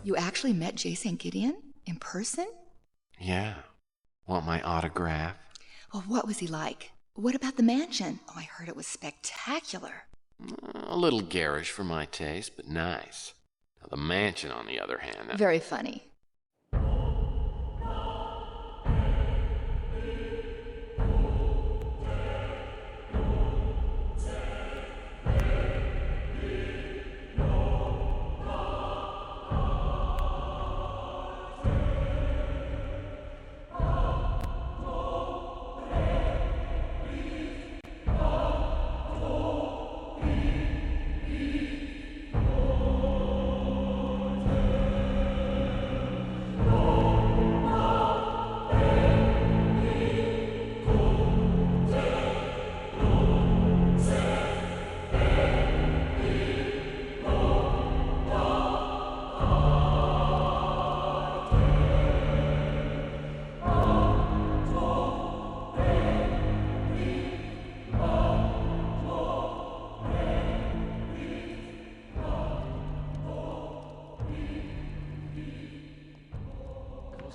You actually met J. St. Gideon in person? Yeah. Want my autograph? Well, what was he like? What about the mansion? Oh, I heard it was spectacular. A little garish for my taste, but nice. Now, the mansion, on the other hand... Very funny.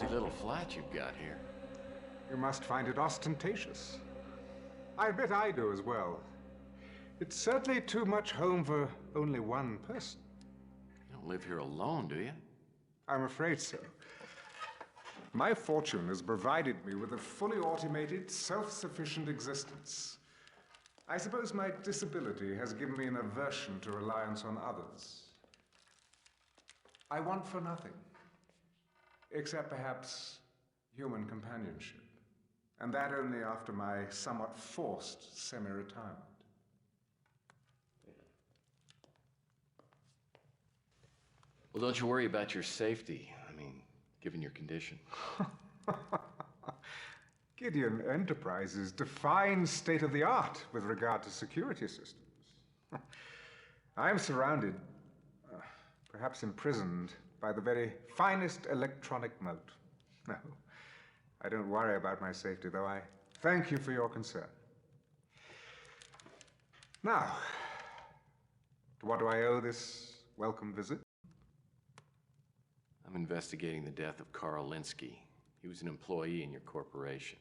Little flat you've got here. You must find it ostentatious. I admit I do as well. It's certainly too much home for only one person. You don't live here alone, do you? I'm afraid so. My fortune has provided me with a fully automated, self-sufficient existence. I suppose my disability has given me an aversion to reliance on others. I want for nothing. Except perhaps human companionship, and that only after my somewhat forced semi-retirement. Well, don't you worry about your safety. I mean, given your condition. Gideon Enterprises defines state-of-the-art with regard to security systems. I'm surrounded, perhaps imprisoned, by the very finest electronic moat. No, I don't worry about my safety, though I thank you for your concern. Now, to what do I owe this welcome visit? I'm investigating the death of Carl Linsky. He was an employee in your corporation.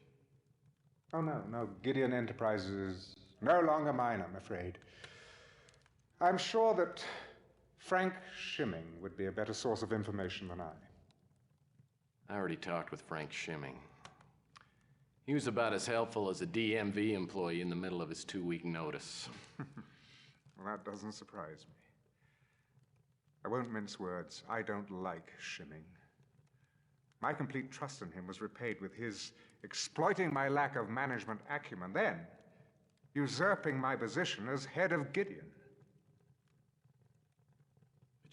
Oh, no, Gideon Enterprises is no longer mine, I'm afraid. I'm sure that Frank Shimming would be a better source of information than I. I already talked with Frank Shimming. He was about as helpful as a DMV employee in the middle of his 2-week notice. Well, that doesn't surprise me. I won't mince words. I don't like Shimming. My complete trust in him was repaid with his exploiting my lack of management acumen, then usurping my position as head of Gideon.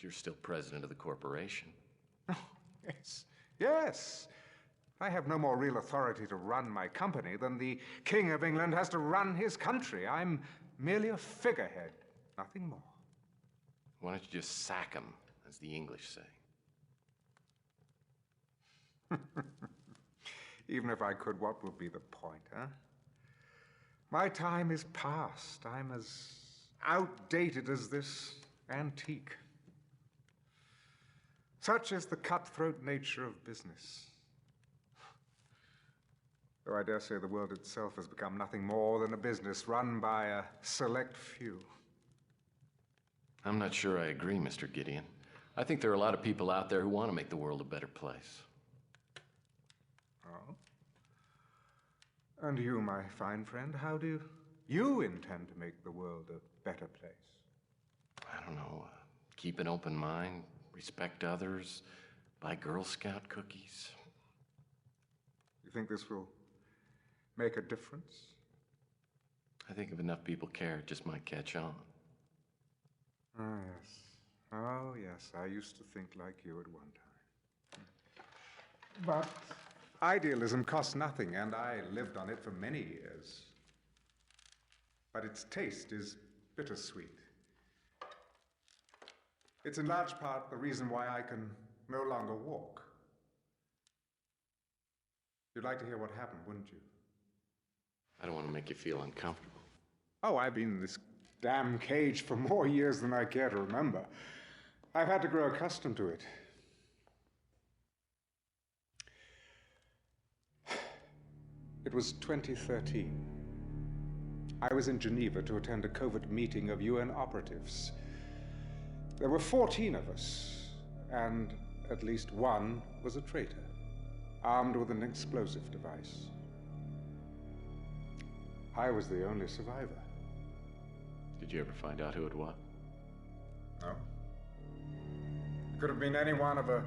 You're still president of the corporation. Oh, yes. I have no more real authority to run my company than the King of England has to run his country. I'm merely a figurehead, nothing more. Why don't you just sack him, as the English say? Even if I could, what would be the point, huh? My time is past. I'm as outdated as this antique. Such is the cutthroat nature of business. Though I dare say the world itself has become nothing more than a business run by a select few. I'm not sure I agree, Mr. Gideon. I think there are a lot of people out there who want to make the world a better place. Oh? And you, my fine friend, how do you intend to make the world a better place? I don't know. Keep an open mind. Respect others, buy Girl Scout cookies. You think this will make a difference? I think if enough people care, it just might catch on. Oh, yes, I used to think like you at one time. But idealism costs nothing, and I lived on it for many years. But its taste is bittersweet. It's in large part the reason why I can no longer walk. You'd like to hear what happened, wouldn't you? I don't want to make you feel uncomfortable. Oh, I've been in this damn cage for more years than I care to remember. I've had to grow accustomed to it. was 2013. I was in Geneva to attend a covert meeting of UN operatives. There were 14 of us, and at least one was a traitor, armed with an explosive device. I was the only survivor. Did you ever find out who it was? No. It could have been any one of a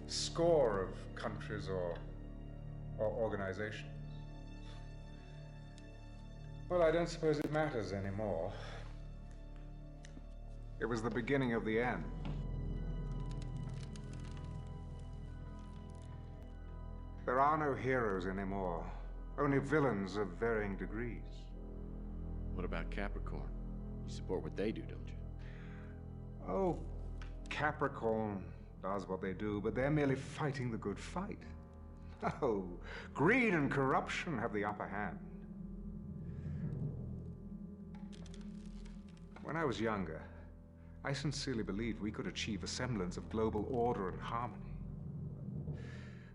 score of countries or organizations. Well, I don't suppose it matters anymore. It was the beginning of the end. There are no heroes anymore, only villains of varying degrees. What about Capricorn? You support what they do, don't you? Oh, Capricorn does what they do, but they're merely fighting the good fight. Oh, greed and corruption have the upper hand. When I was younger, I sincerely believed we could achieve a semblance of global order and harmony.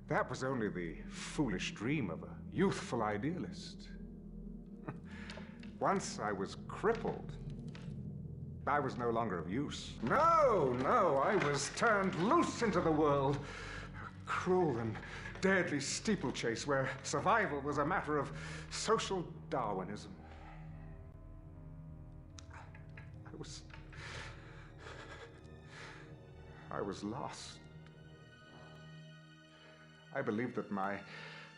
That was only the foolish dream of a youthful idealist. Once I was crippled, I was no longer of use. No, I was turned loose into the world. A cruel and deadly steeplechase where survival was a matter of social Darwinism. I was lost. I believed that my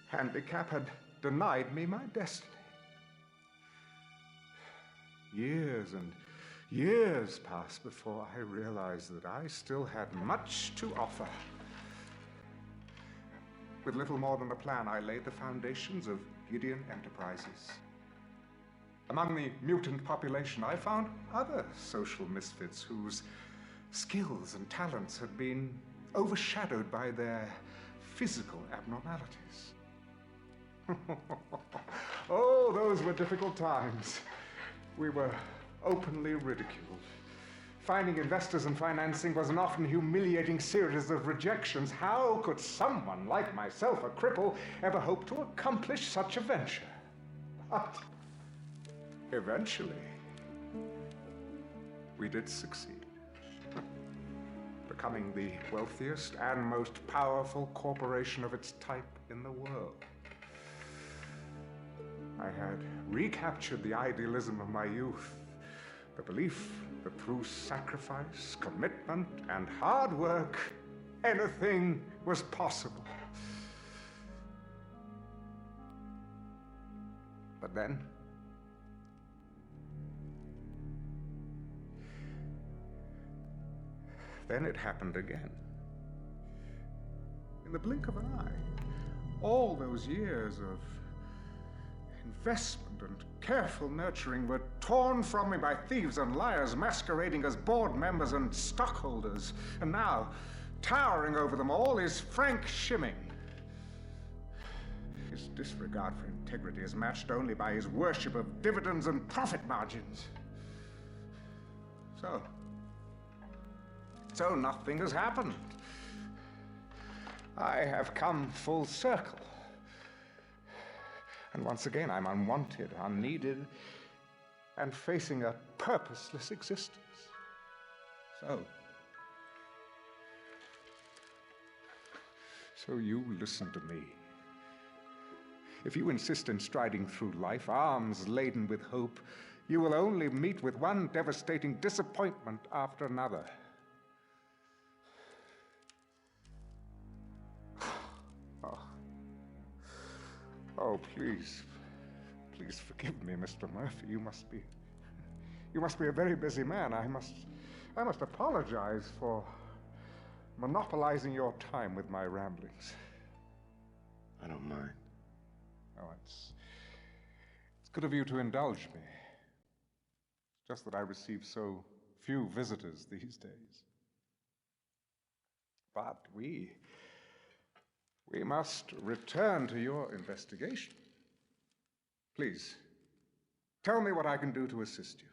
handicap had denied me my destiny. Years and years passed before I realized that I still had much to offer. With little more than a plan, I laid the foundations of Gideon Enterprises. Among the mutant population, I found other social misfits whose skills and talents had been overshadowed by their physical abnormalities. Oh, those were difficult times. We were openly ridiculed. Finding investors and financing was an often humiliating series of rejections. How could someone like myself, a cripple, ever hope to accomplish such a venture? But eventually, we did succeed. Becoming the wealthiest and most powerful corporation of its type in the world. I had recaptured the idealism of my youth, the belief that through sacrifice, commitment, and hard work, anything was possible. But then, it happened again. In the blink of an eye, all those years of investment and careful nurturing were torn from me by thieves and liars masquerading as board members and stockholders. And now, towering over them all is Frank Shimming. His disregard for integrity is matched only by his worship of dividends and profit margins. So nothing has happened. I have come full circle. And once again, I'm unwanted, unneeded, and facing a purposeless existence. So you listen to me. If you insist in striding through life, arms laden with hope, you will only meet with one devastating disappointment after another. Oh, please forgive me, Mr. Murphy. You must be a very busy man. I must apologize for monopolizing your time with my ramblings. I don't mind. Oh, it's good of you to indulge me. It's just that I receive so few visitors these days. But we must return to your investigation. Please, tell me what I can do to assist you.